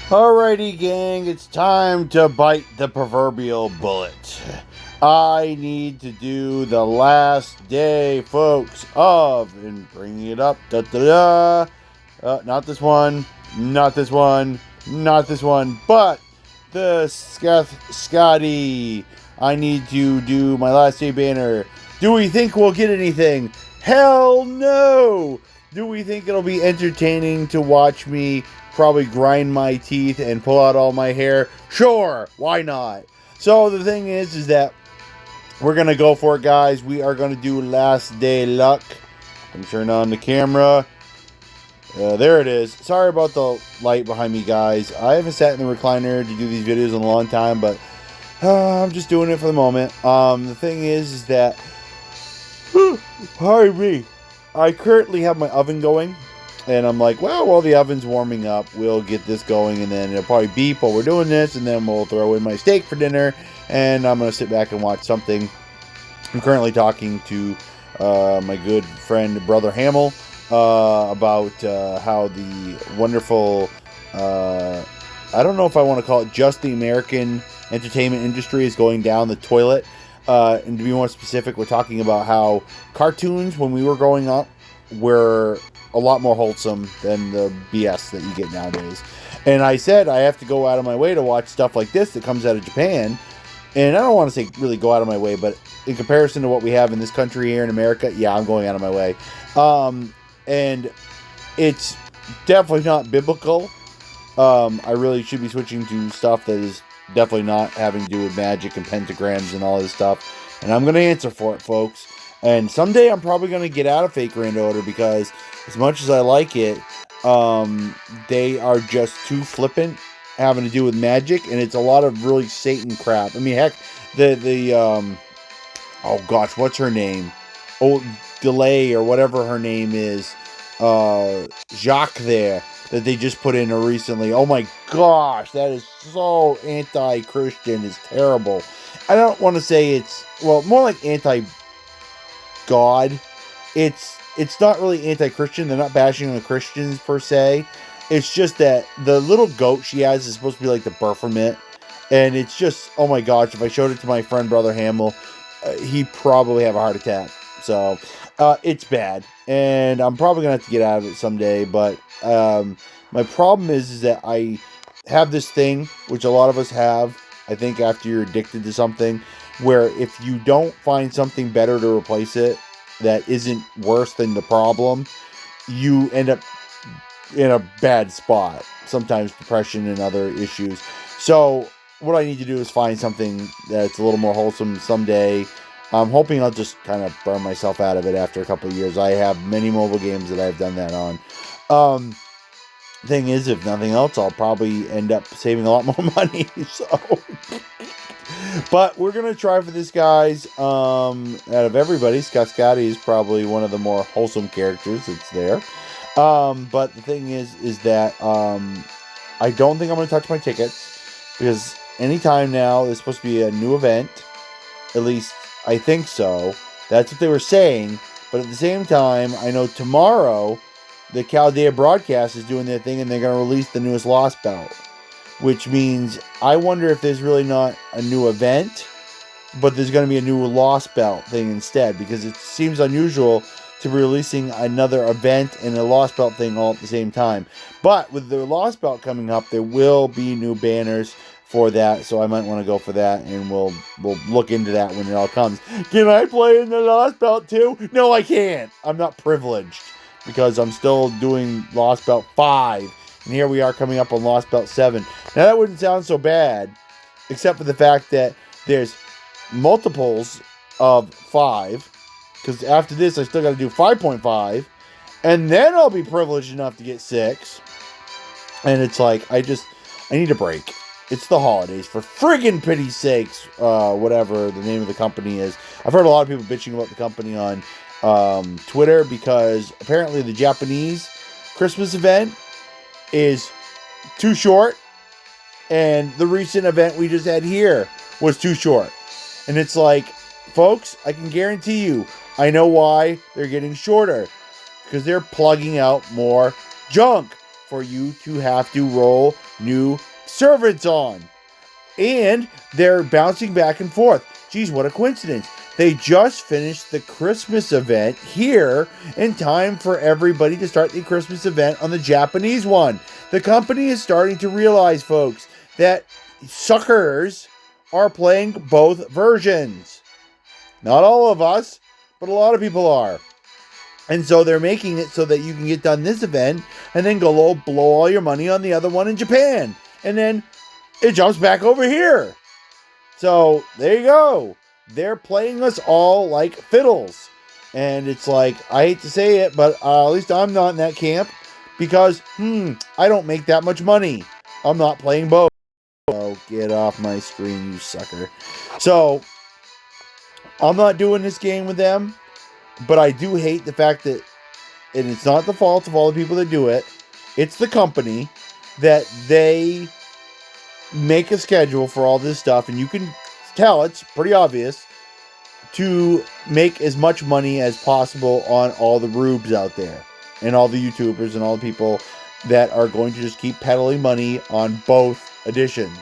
Alrighty, gang, it's time to bite the proverbial bullet. I need to do the last day, folks, of, and bringing it up, not this one, not this one, not this one, but the Scotty. I need to do my last day banner. Do we think we'll get anything? Hell no! Do we think it'll be entertaining to watch me probably grind my teeth and pull out all my hair? Sure, why not? So the thing is that we're gonna go for it, guys. We are gonna do last day luck. I'm turn on the camera. There it is. Sorry about the light behind me, guys. I haven't sat in the recliner to do these videos in a long time, but I'm just doing it for the moment. The thing is that, pardon me, I currently have my oven going, and I'm like, well, while the oven's warming up, we'll get this going, and then it'll probably beep while we're doing this, and then we'll throw in my steak for dinner, and I'm going to sit back and watch something. I'm currently talking to my good friend, Brother Hamill, about how the wonderful, I don't know if I want to call it just the American entertainment industry is going down the toilet. And to be more specific, we're talking about how cartoons, when we were growing up, were a lot more wholesome than the BS that you get nowadays. And I said I have to go out of my way to watch stuff like this that comes out of Japan. And I don't want to say really go out of my way, but in comparison to what we have in this country here in America, yeah, I'm going out of my way. And it's definitely not biblical. I really should be switching to stuff that is definitely not having to do with magic and pentagrams and all this stuff. And I'm going to answer for it, folks. And someday I'm probably going to get out of Fate Grand Order because as much as I like it, they are just too flippant having to do with magic. And it's a lot of really Satan crap. I mean, heck, oh gosh, what's her name? Oh, Delay or whatever her name is. Jacques there. That they just put in recently. Oh my gosh, that is so anti-Christian. It's terrible. I don't want to say it's, well, more like anti-God. It's not really anti-Christian. They're not bashing on the Christians per se. It's just that the little goat she has is supposed to be like the Baphomet. And it's just, oh my gosh, if I showed it to my friend Brother Hamill, he'd probably have a heart attack. So, it's bad. And I'm probably going to have to get out of it someday, but my problem is that I have this thing, which a lot of us have, I think after you're addicted to something, where if you don't find something better to replace it that isn't worse than the problem, you end up in a bad spot. Sometimes depression and other issues. So what I need to do is find something that's a little more wholesome someday. I'm hoping I'll just kind of burn myself out of it after a couple of years. I have many mobile games that I've done that on. Thing is, if nothing else, I'll probably end up saving a lot more money. So, but we're gonna try for this, guys. Out of everybody, Scotty is probably one of the more wholesome characters that's there. But the thing is that I don't think I'm gonna touch my tickets because anytime now there's supposed to be a new event. At least I think so. That's what they were saying. But at the same time, I know tomorrow the Chaldea broadcast is doing their thing and they're going to release the newest Lost Belt. Which means I wonder if there's really not a new event, but there's going to be a new Lost Belt thing instead. Because it seems unusual to be releasing another event and a Lost Belt thing all at the same time. But with the Lost Belt coming up, there will be new banners for that, so I might want to go for that, and we'll look into that when it all comes. Can I play in the Lost Belt too? No, I can't. I'm not privileged because I'm still doing Lost Belt 5, and here we are coming up on Lost Belt 7. Now that wouldn't sound so bad, except for the fact that there's multiples of 5, because after this I still got to do 5.5, and then I'll be privileged enough to get 6, and it's like, I need a break. It's the holidays, for friggin' pity's sakes, whatever the name of the company is. I've heard a lot of people bitching about the company on Twitter because apparently the Japanese Christmas event is too short, and the recent event we just had here was too short. And it's like, folks, I can guarantee you, I know why they're getting shorter. Because they're plugging out more junk. for you to have to roll new servants on. And they're bouncing back and forth. Geez, what a coincidence. They just finished the Christmas event here in time for everybody to start the Christmas event on the Japanese one. The company is starting to realize, folks, that suckers are playing both versions. Not all of us, but a lot of people are. And so they're making it so that you can get done this event and then go blow all your money on the other one in Japan. And then it jumps back over here. So there you go. They're playing us all like fiddles. And it's like, I hate to say it, but at least I'm not in that camp because, I don't make that much money. I'm not playing both. Oh, get off my screen, you sucker. So, I'm not doing this game with them, but I do hate the fact that, and it's not the fault of all the people that do it, it's the company that they make a schedule for all this stuff, and you can tell it's pretty obvious to make as much money as possible on all the rubes out there and all the YouTubers and all the people that are going to just keep peddling money on both editions.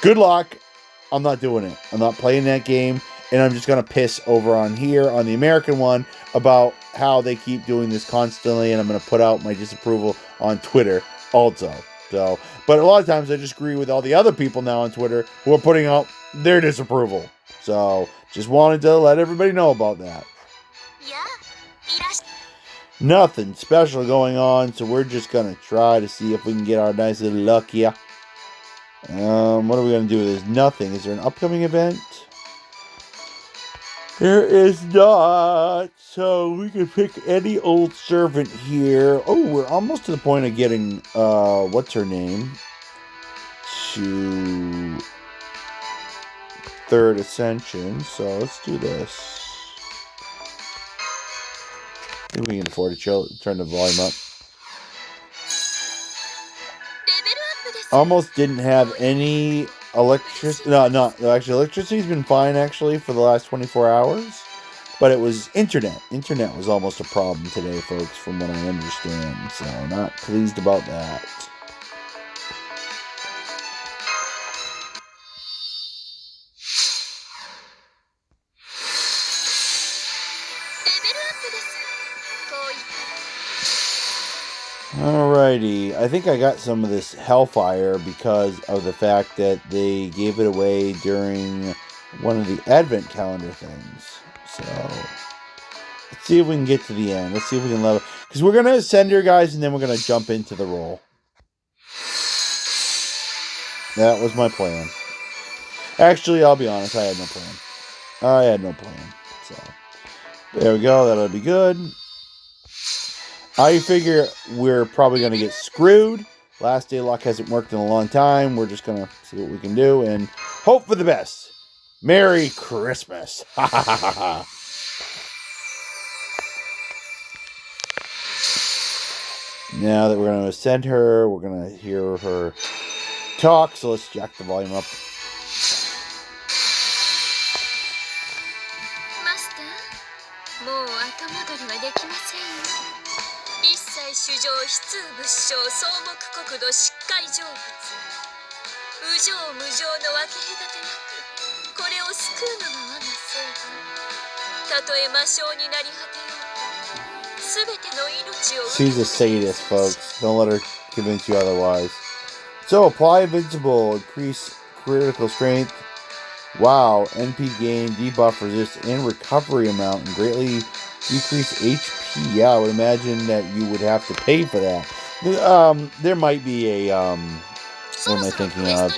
Good luck. I'm not doing it. I'm not playing that game, and I'm just going to piss over on here on the American one about how they keep doing this constantly, and I'm going to put out my disapproval on Twitter also. So, but a lot of times I just agree with all the other people now on Twitter who are putting out their disapproval. So, just wanted to let everybody know about that. Nothing special going on, so we're just going to try to see if we can get our nice little luck here. What are we going to do? There's nothing. Is there an upcoming event? There is not. So we can pick any old servant here. Oh, we're almost to the point of getting, what's her name? To 3rd Ascension. So let's do this. I think we can afford to turn the volume up. Almost didn't have any electricity. No, actually, electricity's been fine, actually, for the last 24 hours. But it was internet. Internet was almost a problem today, folks, from what I understand. So, not pleased about that. Alrighty, I think I got some of this Hellfire because of the fact that they gave it away during one of the Advent calendar things. So, let's see if we can get to the end. Let's see if we can level. Because we're going to ascend here, guys, and then we're going to jump into the roll. That was my plan. Actually, I'll be honest, I had no plan. So, there we go. That'll be good. I figure we're probably going to get screwed. Last Day Luck hasn't worked in a long time. We're just going to see what we can do and hope for the best. Merry Christmas. Ha ha ha ha. Now that we're going to ascend her, we're going to hear her talk. So let's jack the volume up. She's a sadist, folks. Don't let her convince you otherwise. So, apply Invincible, increase critical strength. Wow, NP gain, debuff resist, and recovery amount, and greatly decrease HP. Yeah, I would imagine that you would have to pay for that. There might be a, what am I thinking of?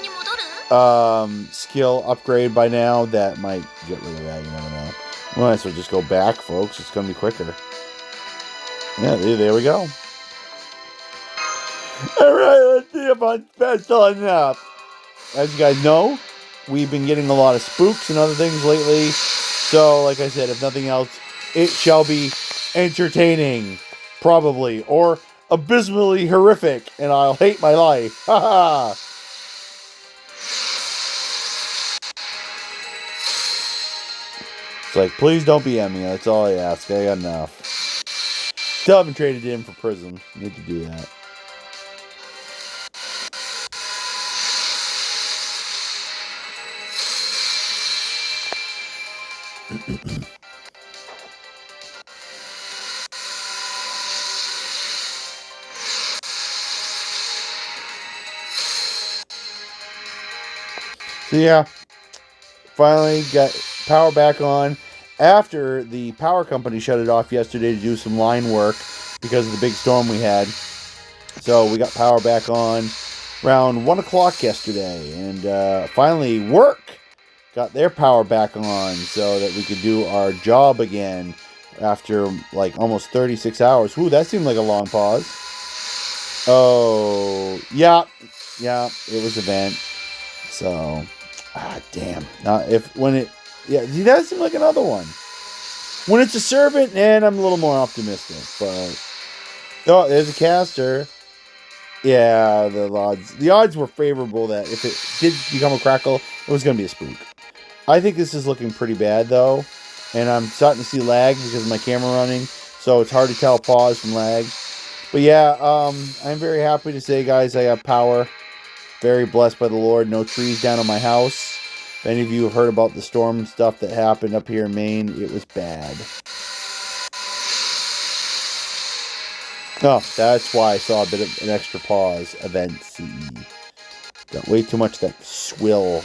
Skill upgrade by now that might get rid of that, you never know. We might as well just go back, folks. It's going to be quicker. Yeah, there we go. Alright, let's see if I'm special enough. As you guys know, we've been getting a lot of spooks and other things lately. So, like I said, if nothing else, it shall be entertaining. Probably. Or abysmally horrific. And I'll hate my life. Haha. It's like, please don't be Emmy. That's all I ask. I got enough. Still haven't traded in for Prism. Need to do that. So yeah, finally got power back on after the power company shut it off yesterday to do some line work because of the big storm we had. So we got power back on around 1 o'clock yesterday, and finally work got their power back on so that we could do our job again after like almost 36 hours. Ooh, that seemed like a long pause. Oh, yeah, it was event. So, damn. Yeah, see, that seemed like another one. When it's a servant, and I'm a little more optimistic, but oh, there's a caster. Yeah, the odds were favorable that if it did become a crackle, it was going to be a spook. I think this is looking pretty bad though, and I'm starting to see lag because of my camera running, so it's hard to tell pause from lag. But yeah, I'm very happy to say, guys, I have power. Very blessed by the Lord. No trees down on my house. If any of you have heard about the storm stuff that happened up here in Maine, it was bad. Oh, that's why I saw a bit of an extra pause. Event CE. Got way too much that swill.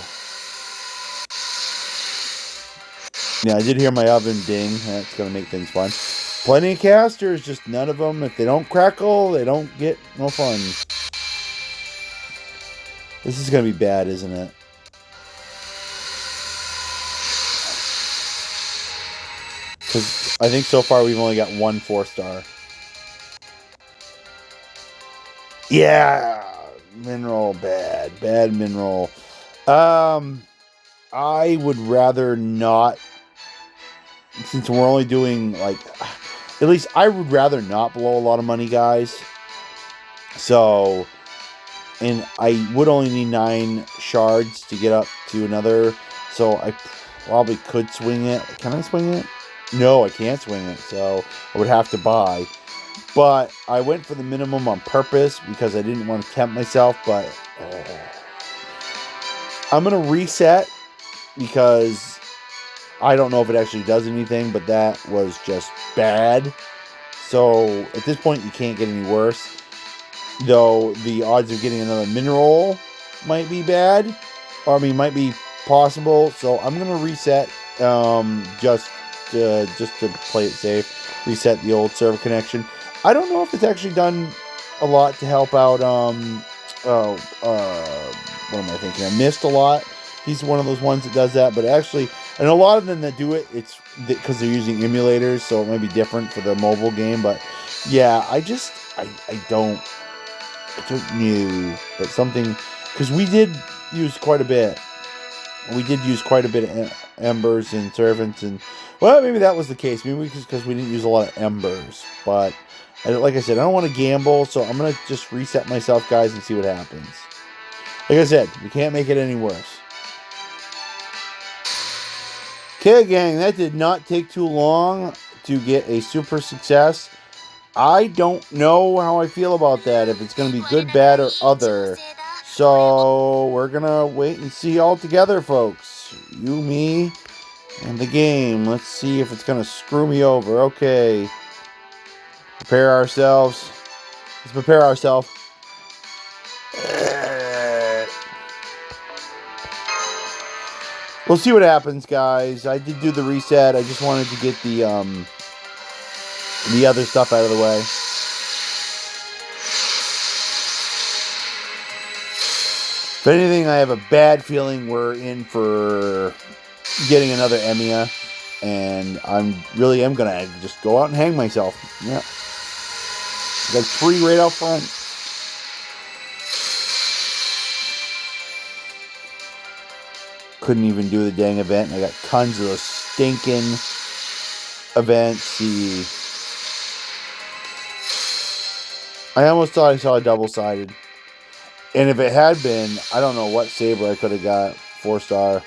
Yeah, I did hear my oven ding. That's going to make things fun. Plenty of casters, just none of them. If they don't crackle, they don't get no fun. This is going to be bad, isn't it? Because I think so far we've only got 1 4-star. Yeah, mineral bad. Bad mineral. I would rather not, since we're only doing like, at least I would rather not blow a lot of money, guys. So, and I would only need 9 shards to get up to another. So I probably could swing it. Can I swing it? No, I can't swing it. So I would have to buy. But I went for the minimum on purpose because I didn't want to tempt myself. But I'm going to reset because I don't know if it actually does anything. But that was just bad. So at this point, you can't get any worse. Though the odds of getting another mineral might be bad. Or, I mean, might be possible. So I'm going to reset just to play it safe. Reset the old server connection. I don't know if it's actually done a lot to help out, what am I thinking? I missed a lot. He's one of those ones that does that, but actually, and a lot of them that do it, it's because they're using emulators, so it might be different for the mobile game, but yeah, I don't know, but something, because we did use quite a bit. We did use quite a bit of embers and servants, and, well, maybe that was the case. Maybe because we didn't use a lot of embers, but like I said, I don't want to gamble, so I'm going to just reset myself, guys, and see what happens. Like I said, we can't make it any worse. Okay, gang, that did not take too long to get a super success. I don't know how I feel about that, if it's going to be good, bad, or other. So, we're going to wait and see all together, folks. You, me, and the game. Let's see if it's going to screw me over. Okay. Prepare ourselves. Let's prepare ourselves. We'll see what happens, guys. I did do the reset. I just wanted to get the other stuff out of the way. If anything, I have a bad feeling we're in for getting another Emiya, and I'm really am gonna just go out and hang myself. Yeah. Got 3 right out front. Couldn't even do the dang event. I got tons of those stinking events. I almost thought I saw a double-sided. And if it had been, I don't know what saber I could have got. 4-star.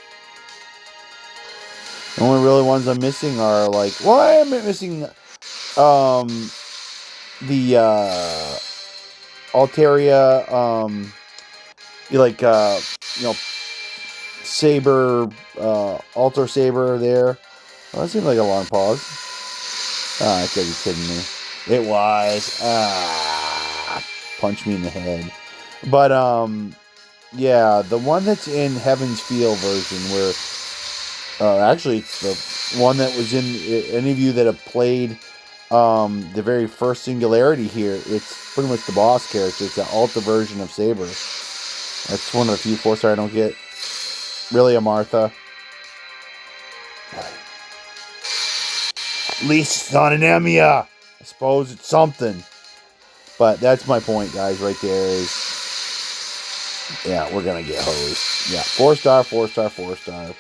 The only really ones I'm missing are like, well, I am missing the Altaria, saber, altar saber there. Well, that seemed like a long pause. Ah, I gotta be kidding me. It was. Punch me in the head. But, yeah, the one that's in Heaven's Feel version where, actually, it's the one that was in, any of you that have played, the very first Singularity here, it's pretty much the boss character. It's the Alta version of Saber. That's one of the few 4-star I don't get. Really, a Martha. At least it's not an Emiya. I suppose it's something. But that's my point, guys, right there is... Yeah, we're going to get hosed. Yeah, 4-star, 4-star, 4-star.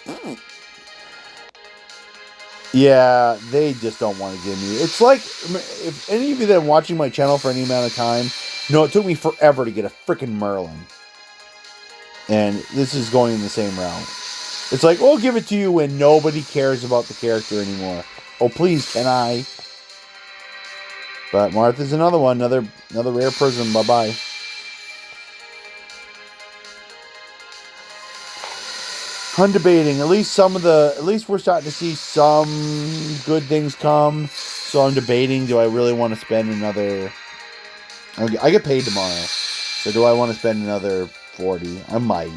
Yeah, they just don't want to give me... It's like, if any of you that are watching my channel for any amount of time, no, it took me forever to get a freaking Merlin. And this is going in the same route. It's like, we'll give it to you when nobody cares about the character anymore. Oh, please, can I? But Martha's another one, another rare prism. Bye-bye. I'm debating. At least we're starting to see some good things come. So I'm debating, do I really want to spend another... I get paid tomorrow. So do I want to spend another 40? I might.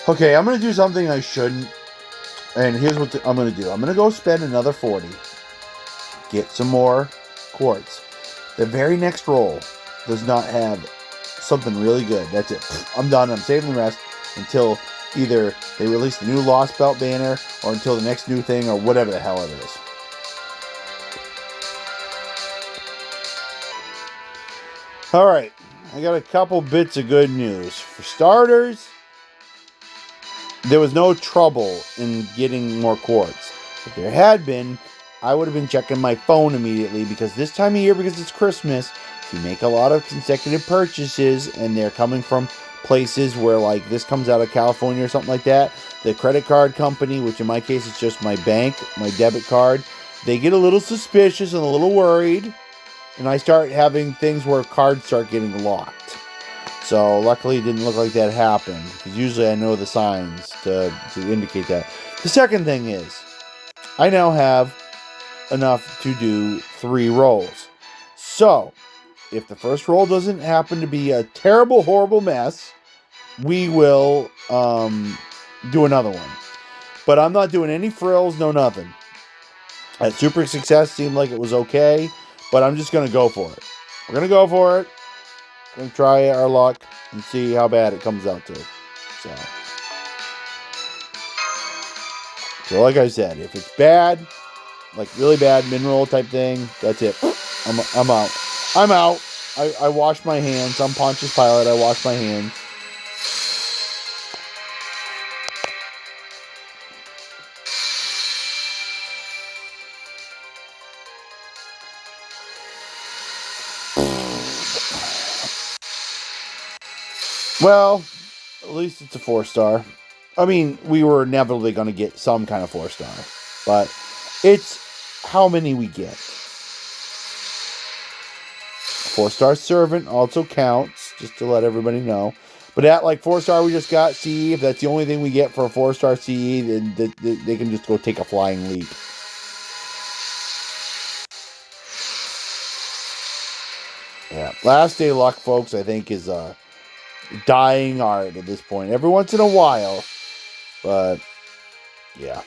Okay, I'm going to do something I shouldn't. And here's what I'm going to do. I'm going to go spend another 40. Get some more quartz. The very next roll does not have something really good. That's it. I'm done. I'm saving the rest until either they release the new Lost Belt banner or until the next new thing or whatever the hell it is. Alright, I got a couple bits of good news. For starters, there was no trouble in getting more quartz. If there had been, I would have been checking my phone immediately because this time of year, because it's Christmas, you make a lot of consecutive purchases and they're coming from places where, like, this comes out of California or something like that. The credit card company, which in my case is just my bank, my debit card, they get a little suspicious and a little worried. And I start having things where cards start getting locked. So luckily it didn't look like that happened. Because usually I know the signs to indicate that. The second thing is, I now have enough to do 3 rolls. So, if the first roll doesn't happen to be a terrible, horrible mess, we will do another one. But I'm not doing any frills, no nothing. That Super Success seemed like it was okay. But I'm just going to go for it. We're going to go for it. We're going to try our luck and see how bad it comes out to. So like I said, if it's bad, like really bad mineral type thing, that's it. I'm out. I'm out. I wash my hands. I'm Pontius Pilate. I wash my hands. Well, at least it's a 4-star. I mean, we were inevitably going to get some kind of 4-star. But it's how many we get. 4-star Servant also counts, just to let everybody know. But at like 4-star we just got CE, if that's the only thing we get for a 4-star CE, then they can just go take a flying leap. Yeah, Last Day Luck, folks, I think is a dying art at this point. Every once in a while, but yeah.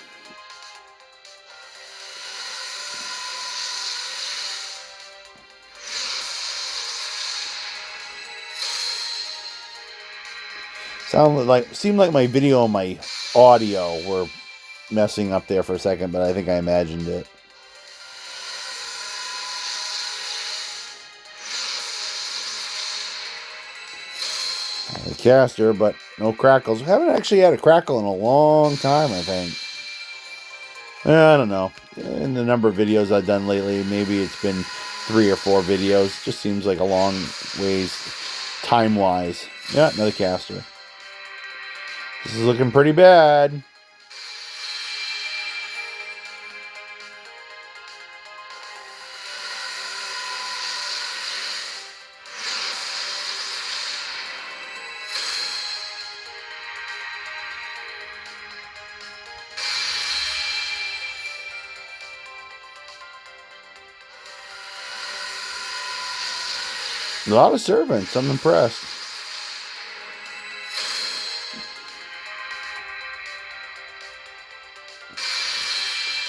Seemed like my video and my audio were messing up there for a second, but I think I imagined it. The caster, but no crackles. We haven't actually had a crackle in a long time, I think. I don't know. In the number of videos I've done lately, maybe it's been 3 or 4 videos. Just seems like a long ways time-wise. Yeah, another caster. This is looking pretty bad. A lot of servants. I'm impressed.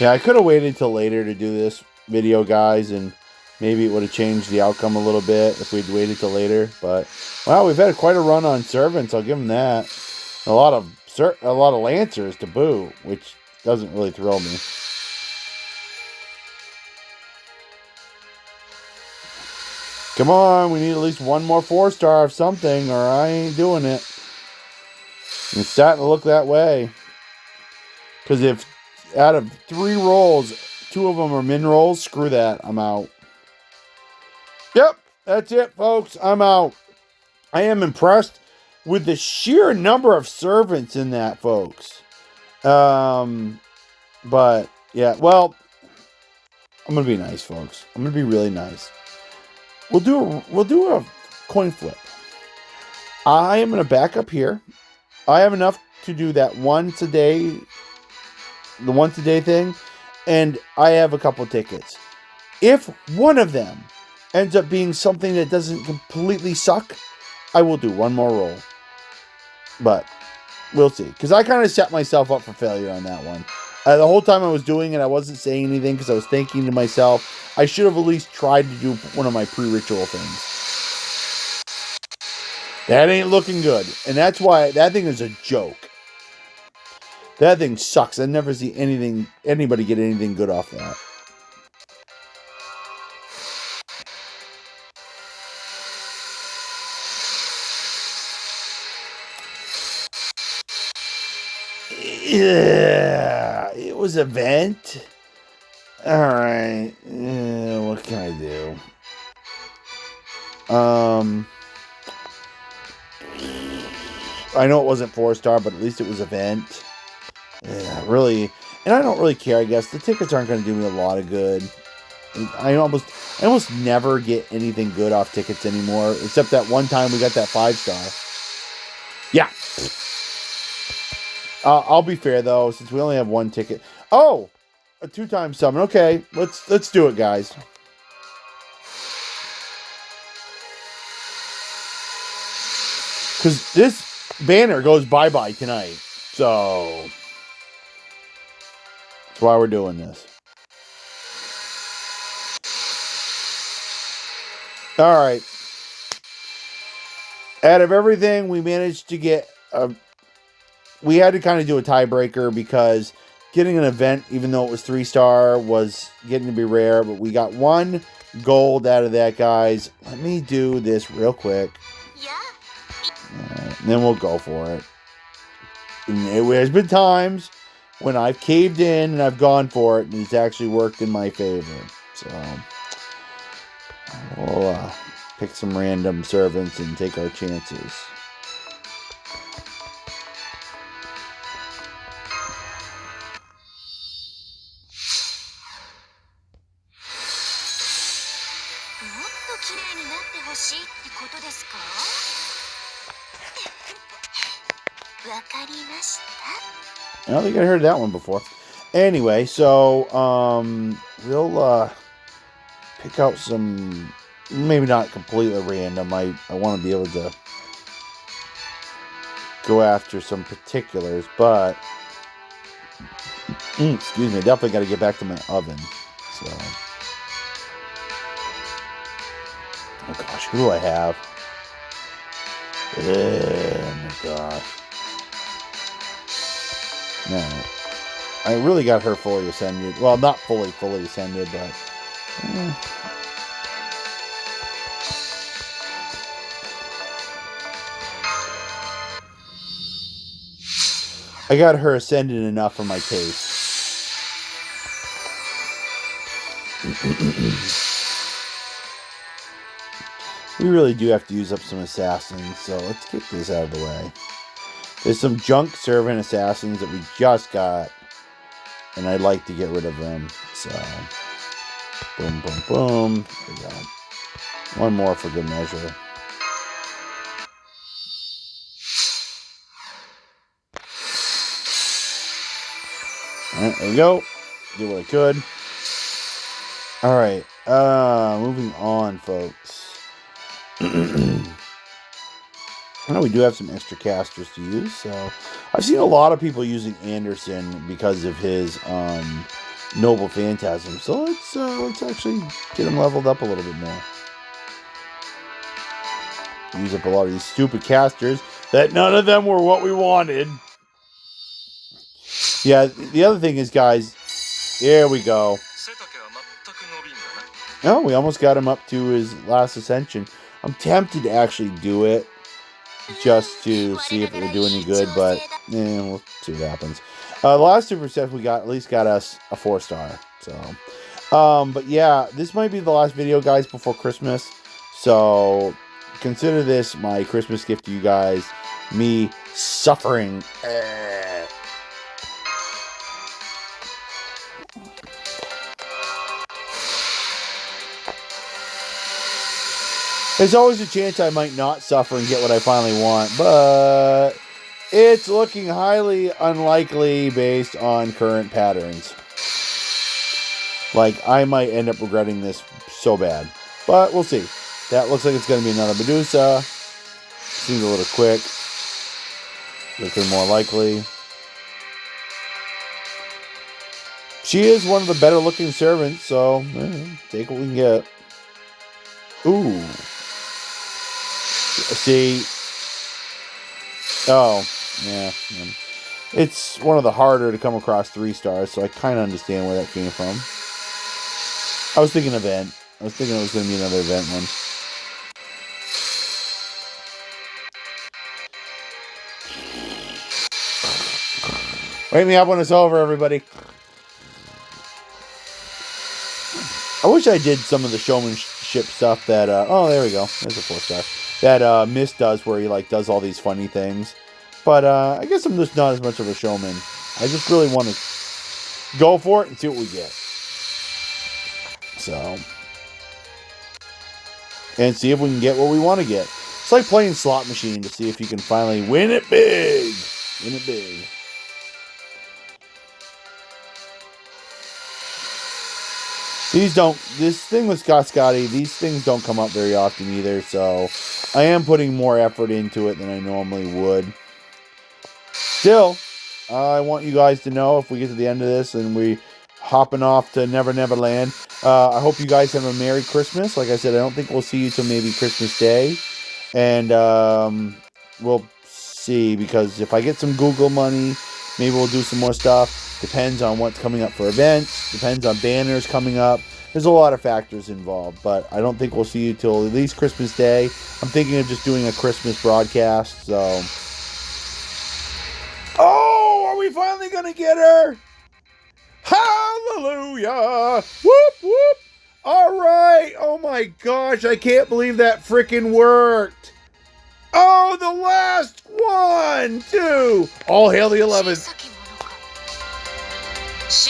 Yeah, I could have waited till later to do this video, guys, and maybe it would have changed the outcome a little bit if we'd waited till later. But wow, we've had quite a run on servants. I'll give them that. A lot of lancers to boot, which doesn't really thrill me. Come on, we need at least one more 4-star of something, or I ain't doing it. It's starting to look that way. Because if out of 3 rolls, 2 of them are min rolls, screw that. I'm out. Yep, that's it, folks. I'm out. I am impressed with the sheer number of servants in that, folks. But yeah, well, I'm gonna be nice, folks. I'm gonna be really nice. We'll do a coin flip. I am gonna back up here. I have enough to do that once a day, the once a day thing, and I have a couple tickets. If one of them ends up being something that doesn't completely suck, I will do one more roll. But we'll see. Because I kind of set myself up for failure on that one. The whole time I was doing it, I wasn't saying anything because I was thinking to myself, I should have at least tried to do one of my pre-ritual things. That ain't looking good. And that's why that thing is a joke. That thing sucks. I never see anybody get anything good off that. Yeah, it was a vent. Alright. What can I do? I know it wasn't 4-star, but at least it was a vent. Yeah, really. And I don't really care, I guess. The tickets aren't going to do me a lot of good. I almost never get anything good off tickets anymore, except that one time we got that 5-star. Yeah. I'll be fair though, since we only have one ticket. Oh, a 2-time summon. Okay, let's do it, guys. Because this banner goes bye-bye tonight, so that's why we're doing this. All right. Out of everything, we managed to get we had to kind of do a tiebreaker because getting an event, even though it was 3-star, was getting to be rare. But we got 1 gold out of that, guys. Let me do this real quick. Yeah. And then we'll go for it. And there's been times when I've caved in and I've gone for it, and it's actually worked in my favor. So we'll pick some random servants and take our chances. I don't think I heard that one before. Anyway, so we'll pick out some, maybe not completely random. I want to be able to go after some particulars, but excuse me, definitely got to get back to my oven. So, oh gosh, who do I have? Oh my gosh. No, I really got her fully ascended. Well, not fully ascended, but I got her ascended enough for my taste. We really do have to use up some assassins, so let's get this out of the way. There's some junk servant assassins that we just got, and I'd like to get rid of them. So, boom, boom, boom. There we go. One more for good measure. Alright, there we go. Do what I could. Alright, moving on, folks. Now we do have some extra casters to use, so I've seen a lot of people using Anderson because of his Noble Phantasm. So let's actually get him leveled up a little bit more. Use up a lot of these stupid casters that none of them were what we wanted. Yeah, the other thing is, guys, here we go. Oh, we almost got him up to his last ascension. I'm tempted to actually do it just to see if it would do any good, but we'll see what happens. The last super set we got at least got us a 4-star. So, but yeah, this might be the last video, guys, before Christmas. So consider this my Christmas gift to you guys. Me suffering. There's always a chance I might not suffer and get what I finally want, but it's looking highly unlikely based on current patterns. Like, I might end up regretting this so bad, but we'll see. That looks like it's going to be another Medusa. Seems a little quick. Looking more likely. She is one of the better looking servants, so take what we can get. Ooh. See, oh, yeah, it's one of the harder to come across 3-stars, so I kind of understand where that came from. I was thinking event. I was thinking it was going to be another event one. Wake me up when it's over, everybody. I wish I did some of the showmanship stuff that, oh, there we go. There's a 4-star. That Mist does, where he like does all these funny things. But I guess I'm just not as much of a showman. I just really want to go for it and see what we get. So, and see if we can get what we want to get. It's like playing slot machine to see if you can finally win it big. Win it big. This thing with Scotty, these things don't come up very often either, so I am putting more effort into it than I normally would. Still, I want you guys to know if we get to the end of this and we hopping off to Never Never Land, I hope you guys have a Merry Christmas. Like I said, I don't think we'll see you till maybe Christmas Day. And we'll see, because if I get some Google money, maybe we'll do some more stuff. Depends on what's coming up for events. Depends on banners coming up. There's a lot of factors involved, but I don't think we'll see you till at least Christmas Day. I'm thinking of just doing a Christmas broadcast, so. Oh, are we finally going to get her? Hallelujah! Whoop, whoop! All right! Oh my gosh, I can't believe that freaking worked! Oh, the last one, too! All hail the 11th. Last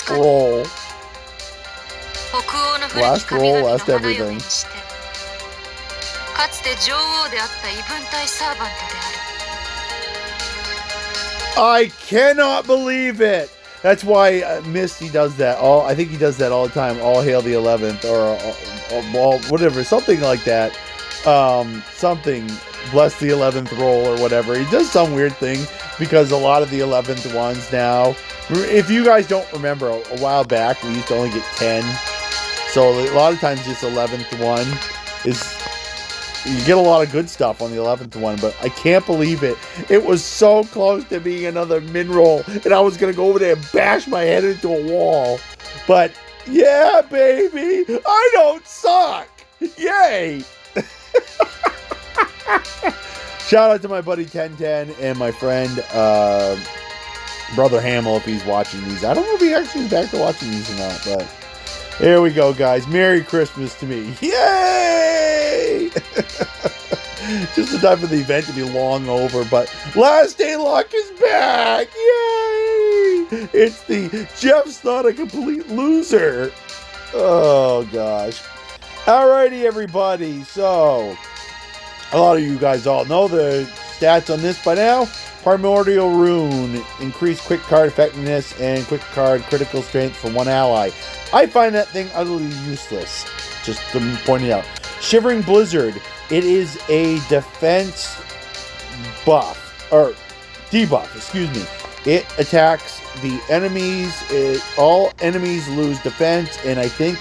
roll. Last roll, last everything. I cannot believe it. That's why Misty does that. I think he does that all the time. All hail the 11th, or whatever, something like that. Something, bless the 11th roll or whatever. He does some weird thing because a lot of the 11th ones now, if you guys don't remember, a while back we used to only get 10. So a lot of times this 11th one is, you get a lot of good stuff on the 11th one, but I can't believe it. It was so close to being another min roll, and I was going to go over there and bash my head into a wall. But yeah, baby, I don't suck. Yay. Shout out to my buddy 1010 and my friend Brother Hamill if he's watching these. I don't know if he actually is back to watching these or not, but here we go, guys. Merry Christmas to me. Yay! Just the time for the event to be long over, but Last Day Luck is back! Yay! It's the Jeff's not a complete loser. Oh, gosh. Alrighty, everybody. So, a lot of you guys all know the stats on this by now, Primordial Rune, increase quick card effectiveness and quick card critical strength for one ally. I find that thing utterly useless, just to point it out. Shivering Blizzard, it is a defense buff, or debuff, excuse me. It attacks the enemies, all enemies lose defense, and I think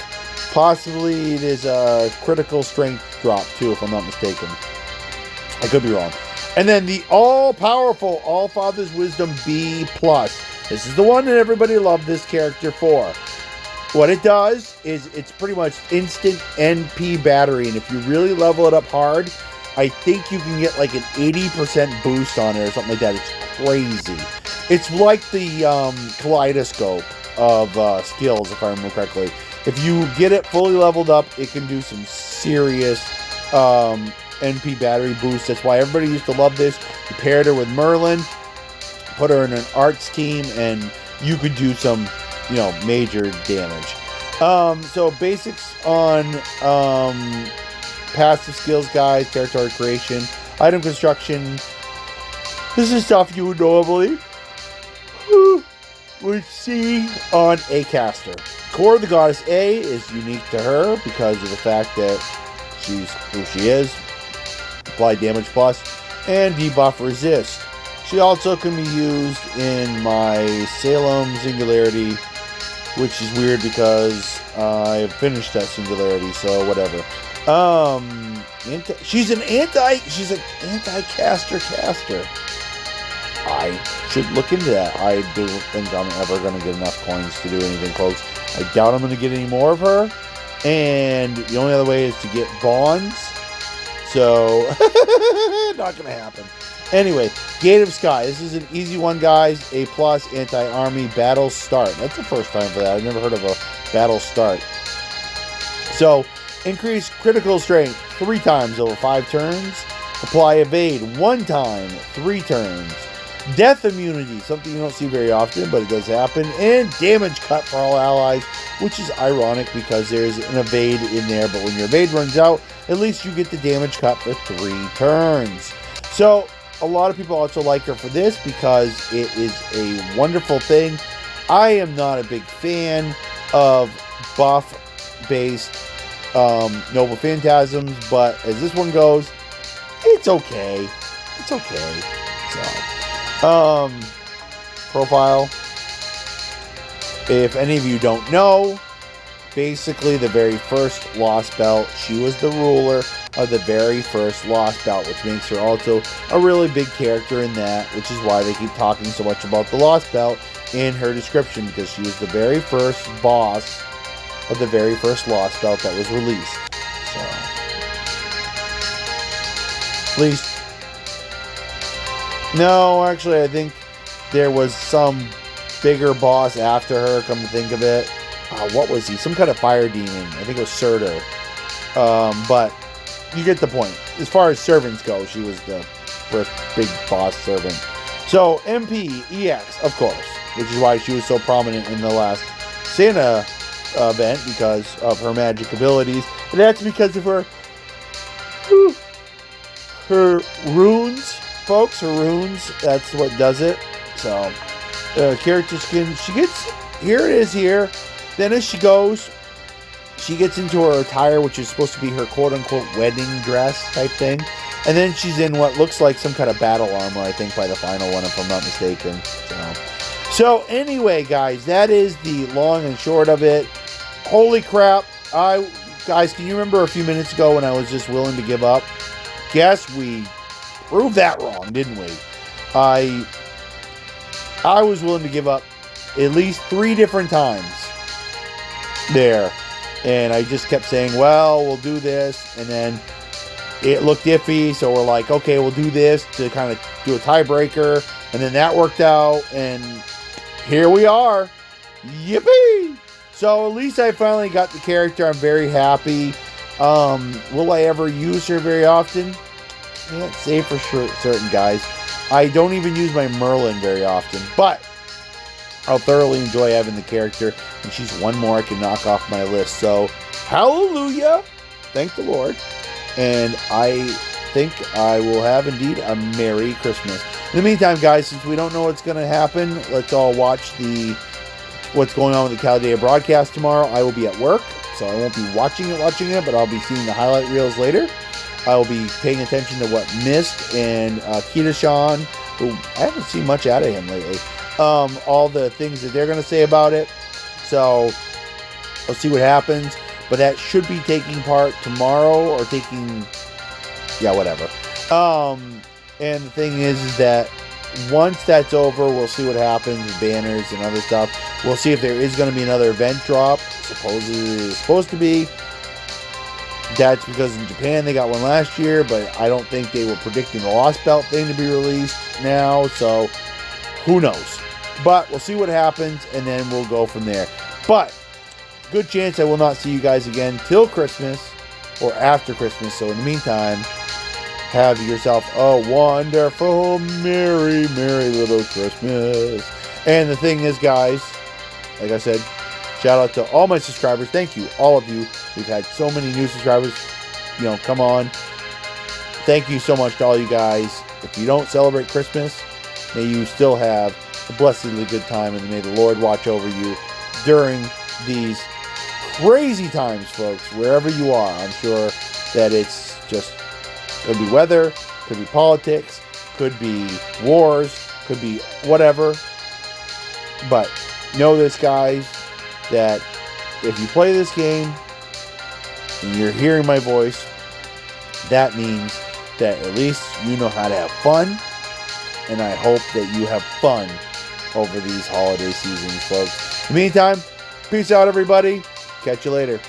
possibly it is a critical strength drop too, if I'm not mistaken. I could be wrong. And then the all-powerful All-Father's Wisdom B+. This is the one that everybody loved this character for. What it does is it's pretty much instant NP battery, and if you really level it up hard, I think you can get like an 80% boost on it or something like that. It's crazy. It's like the kaleidoscope of skills, if I remember correctly. If you get it fully leveled up, it can do some serious NP battery boost. That's why everybody used to love this. You paired her with Merlin, put her in an arts team, and you could do some, major damage. So basics on passive skills, guys, territory creation, item construction. This is stuff you would normally would see on a caster. Core of the Goddess A is unique to her because of the fact that she's who she is. Apply damage plus and debuff resist. She also can be used in my Salem Singularity, which is weird because I finished that Singularity, so whatever. She's an anti-caster caster. I should look into that. I don't think I'm ever going to get enough coins to do anything close. I doubt I'm going to get any more of her. And the only other way is to get bonds. So, not going to happen. Anyway, Gate of Sky. This is an easy one, guys. A+, anti-army, battle start. That's the first time for that. I've never heard of a battle start. So, increase critical strength 3 times over 5 turns. Apply evade 1 time, 3 turns. Death immunity, something you don't see very often, but it does happen. And damage cut for all allies, which is ironic because there's an evade in there, but when your evade runs out, at least you get the damage cut for 3 turns. So, a lot of people also like her for this because it is a wonderful thing. I am not a big fan of buff-based Noble Phantasms, but as this one goes, it's okay. It's okay. So, profile. If any of you don't know, basically the very first Lost Belt, she was the ruler of the very first Lost Belt, which makes her also a really big character in that, which is why they keep talking so much about the Lost Belt in her description, because she was the very first boss of the very first Lost Belt that was released. So, at least, no, actually, I think there was some bigger boss after her, come to think of it. What was he? Some kind of fire demon. I think it was Surtur. But you get the point. As far as servants go, she was the first big boss servant. So, MP EX, of course, which is why she was so prominent in the last Santa event, because of her magic abilities. And that's because of her runes, folks. Her runes, that's what does it. So, character skin, she gets, here it is here. Then as she goes, she gets into her attire, which is supposed to be her quote-unquote wedding dress type thing. And then she's in what looks like some kind of battle armor, I think, by the final one, if I'm not mistaken. So anyway, guys, that is the long and short of it. Holy crap. Guys, can you remember a few minutes ago when I was just willing to give up? Guess we proved that wrong, didn't we? I was willing to give up at least 3 different times there, and I just kept saying, well, we'll do this, and then it looked iffy, so we're like, okay, we'll do this to kind of do a tiebreaker, and then that worked out, and here we are. Yippee! So at least I finally got the character. I'm very happy. Will I ever use her very often? Can't say for sure, certain, guys. I don't even use my Merlin very often, but I'll thoroughly enjoy having the character, and she's one more I can knock off my list. So, hallelujah! Thank the Lord. And I think I will have indeed a Merry Christmas. In the meantime, guys, since we don't know what's going to happen, let's all watch what's going on with the Caldea broadcast tomorrow. I will be at work, so I won't be watching it, but I'll be seeing the highlight reels later. I will be paying attention to what Mist and Kita-Sean, who I haven't seen much out of him lately, all the things that they're going to say about it. So I'll see what happens. But that should be taking part tomorrow or whatever. And the thing is that once that's over, we'll see what happens with banners and other stuff. We'll see if there is going to be another event drop. Supposedly it's supposed to be. That's because in Japan they got one last year, but I don't think they were predicting the Lost Belt thing to be released now, so who knows. But we'll see what happens, and then we'll go from there. But good chance I will not see you guys again till Christmas or after Christmas. So in the meantime, have yourself a wonderful, merry, merry little Christmas. And the thing is, guys, like I said, shout out to all my subscribers. Thank you, all of you. We've had so many new subscribers, come on. Thank you so much to all you guys. If you don't celebrate Christmas, may you still have a blessedly good time, and may the Lord watch over you during these crazy times, folks, wherever you are. I'm sure that it's just, could be weather, could be politics, could be wars, could be whatever. But know this, guys, that if you play this game and you're hearing my voice, that means that at least you know how to have fun. And I hope that you have fun over these holiday seasons, folks. In the meantime, peace out, everybody. Catch you later.